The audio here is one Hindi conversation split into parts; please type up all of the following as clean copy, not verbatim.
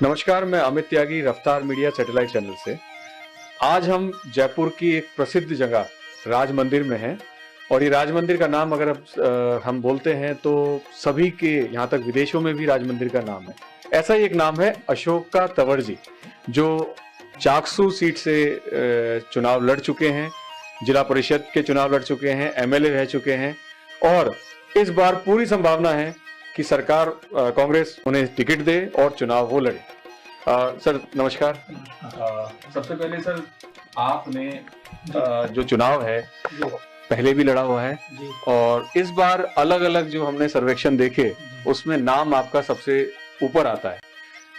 नमस्कार, मैं अमित त्यागी रफ्तार मीडिया सैटेलाइट चैनल से। आज हम जयपुर की एक प्रसिद्ध जगह राज मंदिर में हैं और ये राज मंदिर का नाम अगर हम बोलते हैं तो सभी के यहाँ तक विदेशों में भी राज मंदिर का नाम है। ऐसा ही एक नाम है अशोका तंवर जी, जो चाकसू सीट से चुनाव लड़ चुके हैं, जिला परिषद के चुनाव लड़ चुके हैं, एमएलए रह चुके हैं और इस बार पूरी संभावना है कि सरकार कांग्रेस उन्हें टिकट दे और चुनाव वो लड़े। सर नमस्कार। सबसे पहले सर, आपने जो चुनाव है पहले भी लड़ा हुआ है और इस बार अलग अलग जो हमने सर्वेक्षण देखे उसमें नाम आपका सबसे ऊपर आता है।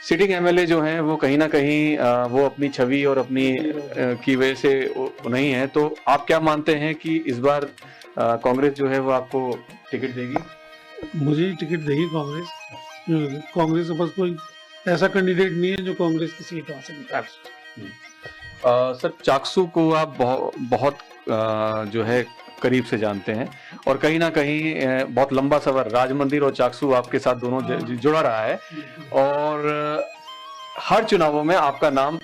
सिटिंग एमएलए जो हैं वो कहीं ना कहीं वो अपनी छवि और अपनी की वजह से नहीं है, तो आप क्या मानते हैं कि इस बार कांग्रेस जो है वो आपको टिकट देगी? मुझे टिकट देगी कांग्रेस। कांग्रेस के पास कोई ऐसा कैंडिडेट नहीं है जो कांग्रेस की सीट वहां से निकाल सके। सर, चाकसू को आप बहुत जो है करीब से जानते हैं और कहीं ना कहीं बहुत लंबा सफर राज मंदिर और चाकसू आपके साथ दोनों जुड़ा रहा है और हर चुनावों में आपका नाम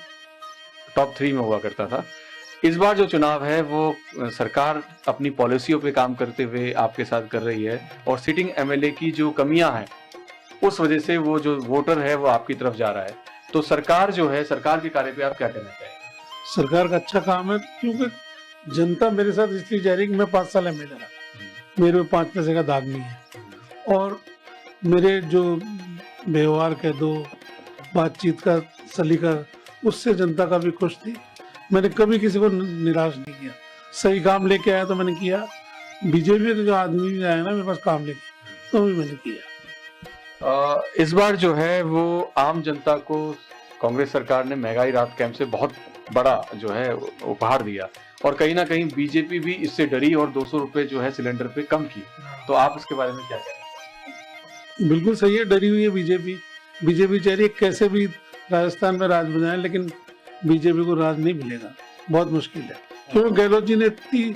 टॉप 3 में हुआ करता था। इस बार जो चुनाव है वो सरकार अपनी पॉलिसियों पे काम करते हुए आपके साथ कर रही है और सिटिंग एमएलए की जो कमियां हैं उस वजह से वो जो वोटर है वो आपकी तरफ जा रहा है। तो सरकार जो है, सरकार के कार्य पे आप क्या कहना चाहेंगे? सरकार का अच्छा काम है क्योंकि जनता मेरे साथ इसलिए जा रही है कि मैं 5 साल एमएलए रहा, मेरे 5 पैसे का दाग नहीं है और मेरे जो व्यवहार कह दो, बातचीत का सलीका, उससे जनता का भी खुश थी। मैंने कभी किसी को निराश नहीं किया। सही काम लेके आया तो मैंने किया। बीजेपी के जो आदमी भी आया ना मेरे पास काम लेके, तो भी मैंने किया। इस बार जो है वो आम जनता को कांग्रेस सरकार ने महंगाई राहत कैंप से बहुत बड़ा जो है उपहार दिया और कहीं ना कहीं बीजेपी भी इससे डरी और 200 रुपए जो है सिलेंडर पे कम की। तो आप इसके बारे में क्या कहें? बिल्कुल सही है, डरी हुई है बीजेपी। बीजेपी चाह रही है कैसे भी राजस्थान में राज बनाए, लेकिन बीजेपी को राज नहीं मिलेगा, बहुत मुश्किल है। क्योंकि गहलोत जी ने इतनी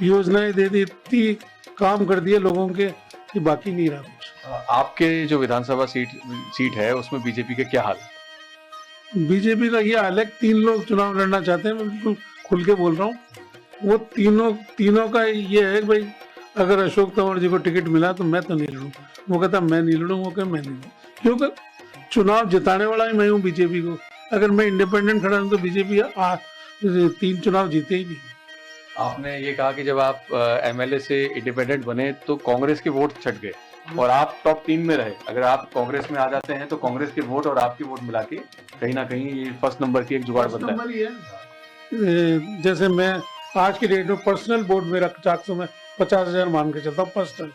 योजनाएं दे दी, इतनी काम कर दिए लोगों के कि बाकी नहीं रहा कुछ। आपके जो विधानसभा सीट है उसमें बीजेपी के क्या हाल है? बीजेपी का ये हाल है, 3 लोग चुनाव लड़ना चाहते हैं, मैं बिल्कुल खुल के बोल रहा हूँ। वो तीनों का ये है कि भाई अगर अशोक तंवर जी को टिकट मिला तो मैं तो नहीं लड़ूँ। वो कहता मैं नहीं लड़ूँ, वो कहता मैं नहीं लड़ूँ, क्योंकि चुनाव जिताने वाला ही मैं हूँ बीजेपी को। अगर मैं इंडिपेंडेंट खड़ा हूँ तो बीजेपी 3 चुनाव जीते ही नहीं। आपने ये कहा कि जब आप एमएलए से इंडिपेंडेंट बने तो कांग्रेस के वोट छट गए और आप टॉप 3 में रहे। अगर आप कांग्रेस में आ जाते हैं तो कांग्रेस के वोट और आपके वोट मिला के कहीं ना कहीं ये फर्स्ट नंबर की एक जुगाड़ बनता है। जैसे मैं आज के डेट में पर्सनल वोट मेरा चाकसू में 50,000 मान के चलता हूँ पर्सनल,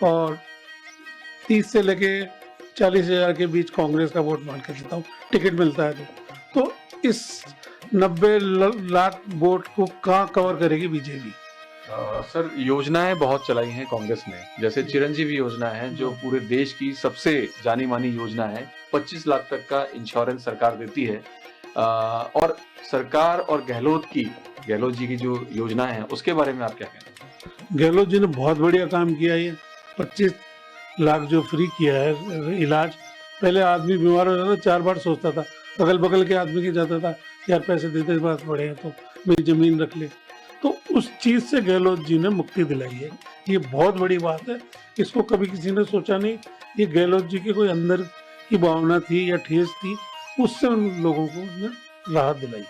और 30 से लेके 40,000 के बीच कांग्रेस का वोट मान के चलता हूँ, टिकट मिलता है तो इस 90 लाख वोट को कहाँ कवर करेगी बीजेपी? सर, योजनाएं बहुत चलाई हैं कांग्रेस ने, जैसे चिरंजीवी योजना है जो पूरे देश की सबसे जानी मानी योजना है। 25 लाख तक का इंश्योरेंस सरकार देती है और सरकार और गहलोत जी की जो योजना है उसके बारे में आप क्या कहते हैं? गहलोत जी ने बहुत बढ़िया काम किया है। 25 लाख जो फ्री किया है इलाज। पहले आदमी बीमार हो जाता 4 बार सोचता था, अगल बगल के आदमी के जाता था यार पैसे देते बात पड़े हैं तो मेरी जमीन रख ले। तो उस चीज से गहलोत जी ने मुक्ति दिलाई है, ये बहुत बड़ी बात है। इसको कभी किसी ने सोचा नहीं, ये गहलोत जी की कोई अंदर की भावना थी या ठेस थी, उससे उन लोगों को राहत दिलाई।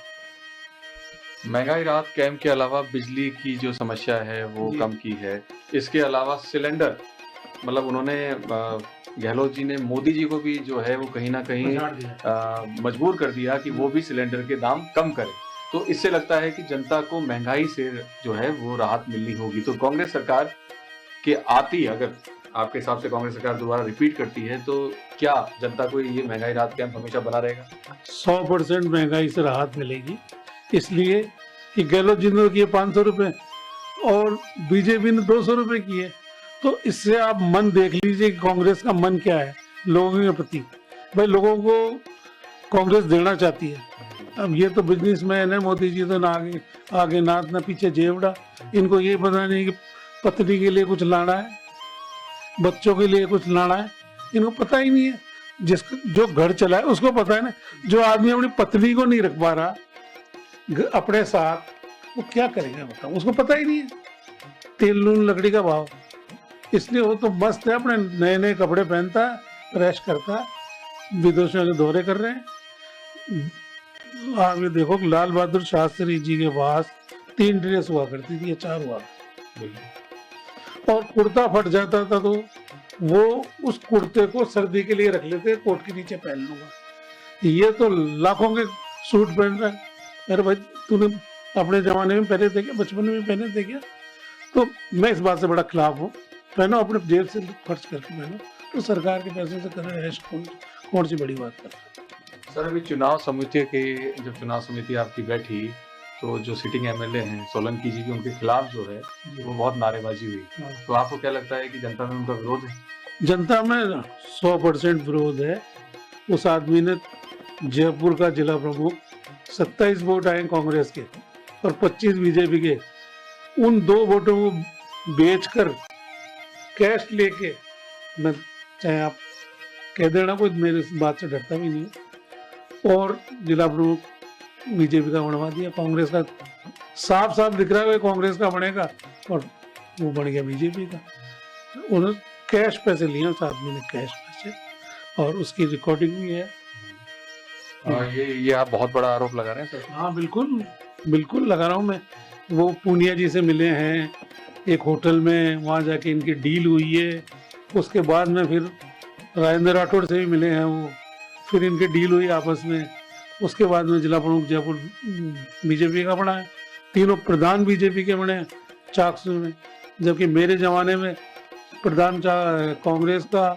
महंगाई राहत कैंप के अलावा बिजली की जो समस्या है वो कम की है। इसके अलावा सिलेंडर, मतलब उन्होंने गहलोत जी ने मोदी जी को भी जो है वो कहीं ना कहीं मजबूर कर दिया कि वो भी सिलेंडर के दाम कम करें। तो इससे लगता है कि जनता को महंगाई से जो है वो राहत मिलनी होगी। तो कांग्रेस सरकार के आती, अगर आपके हिसाब से कांग्रेस सरकार दोबारा रिपीट करती है तो क्या जनता को ये महंगाई राहत कैंप हमेशा बना रहेगा? 100% महंगाई से राहत मिलेगी, इसलिए कि गहलोत जी ने किए 500 रुपए और बीजेपी ने 200 रुपए किए। तो इससे आप मन देख लीजिए कि कांग्रेस का मन क्या है लोगों के प्रति। भाई लोगों को कांग्रेस देना चाहती है। अब ये तो बिजनेसमैन है, मोदी जी तो ना आगे नाथ ना पीछे जेवड़ा। इनको ये पता नहीं कि पत्नी के लिए कुछ लाना है, बच्चों के लिए कुछ लाना है, इनको पता ही नहीं है। जिसको जो घर चलाए उसको पता है ना। जो आदमी अपनी पत्नी को नहीं रख पा रहा अपने साथ, वो क्या करेगा बताओ, उसको पता ही नहीं है तेल नून लकड़ी का भाव। इसलिए वो तो मस्त है, अपने नए नए कपड़े पहनता है, रैश करता है, विदेशों के दौरे कर रहे हैं। आप ये देखो कि लाल बहादुर शास्त्री जी के पास 3 ड्रेस हुआ करती थी या 4 हुआ, और कुर्ता फट जाता था तो वो उस कुर्ते को सर्दी के लिए रख लेते, कोट के नीचे पहन लूंगा। ये तो लाखों के सूट पहन रहा है। अरे भाई तूने अपने जमाने में पहने थे क्या, बचपन में पहने थे क्या? तो मैं इस बात से बड़ा खिलाफ हूँ। पहनो अपने जेब से खर्च करके पहनो, तो सरकार के पैसे से कर रहे हैं, कौन सी बड़ी बात कर रहे हैं। सर अभी चुनाव समिति की जब चुनाव समिति आपकी बैठी तो जो सिटिंग एमएलए हैं सोलंकी जी की, उनके खिलाफ जो है वो बहुत नारेबाजी हुई। तो आपको क्या लगता है कि जनता में उनका विरोध है? जनता में 100% विरोध है। उस आदमी ने जयपुर का जिला प्रमुख, 27 वोट आए कांग्रेस के और 25 बीजेपी के, उन 2 वोटों को बेचकर कैश लेके, मैं चाहे आप कह देना, कोई मेरे इस बात से डरता भी नहीं है, और जिला प्रमुख बीजेपी का बनवा दिया। कांग्रेस का साफ साफ दिख रहा है कांग्रेस का बनेगा, और वो बन गया बीजेपी का। उन्होंने कैश पैसे लिए, उस आदमी ने कैश पैसे, और उसकी रिकॉर्डिंग भी है। ये आप बहुत बड़ा आरोप लगा रहे हैं सर। हाँ बिल्कुल बिल्कुल लगा रहा हूँ मैं। वो पूनिया जी से मिले हैं एक होटल में, वहाँ जाके इनकी डील हुई है। उसके बाद में फिर राजेंद्र राठौड़ से भी मिले हैं वो, फिर इनकी डील हुई आपस में। उसके बाद में जिला प्रमुख जयपुर बीजेपी का बना है, तीनों प्रधान बीजेपी के बने हैं चाकसू में। जबकि मेरे जमाने में प्रधान कांग्रेस का,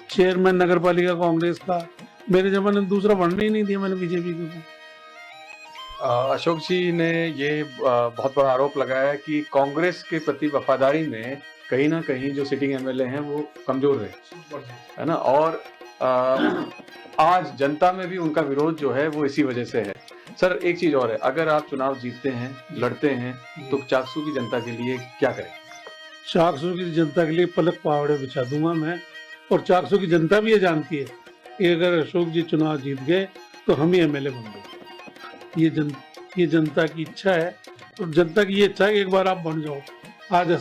चेयरमैन नगर पालिका कांग्रेस का, मेरे जमाने में दूसरा बनने ही नहीं दिया मैंने बीजेपी को। अशोक जी ने ये बहुत बड़ा आरोप लगाया है कि कांग्रेस के प्रति वफादारी में कहीं ना कहीं जो सिटिंग एमएलए हैं वो कमजोर रहे, है ना। और आज जनता में भी उनका विरोध जो है वो इसी वजह से है। सर एक चीज और है, अगर आप चुनाव जीतते हैं, लड़ते हैं, तो चाकसू की जनता के लिए क्या करें? चाकसू की जनता के लिए पलक पावड़े बिछा दूंगा मैं। और चाकसू की जनता भी ये जानती है कि अगर अशोक जी चुनाव जीत गए तो हम ही एमएलए बन गए। ये जनता की इच्छा है, और जनता की ये इच्छा है कि एक बार आप बन जाओ। आज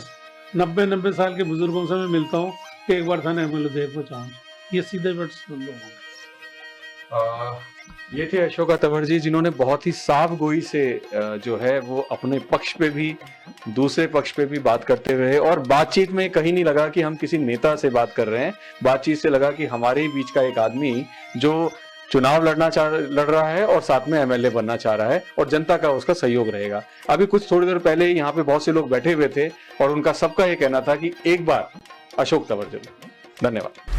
90 साल के बुजुर्गों से मैं मिलता हूँ कि एक बार था ना एमएलए देख चाहूँ, ये सीधे बट सुन लो। ये थे अशोक तंवर जी, जिन्होंने बहुत ही साफ गोई से जो है वो अपने पक्ष पे भी दूसरे पक्ष पे भी बात करते रहे, और बातचीत में कहीं नहीं लगा कि हम किसी नेता से बात कर रहे हैं। बातचीत से लगा कि हमारे बीच का एक आदमी जो चुनाव लड़ रहा है और साथ में एमएलए बनना चाह रहा है, और जनता का उसका सहयोग रहेगा। अभी कुछ थोड़ी देर पहले यहाँ पे बहुत से लोग बैठे हुए थे और उनका सबका ये कहना था कि एक बार अशोक तंवर जरूर। धन्यवाद।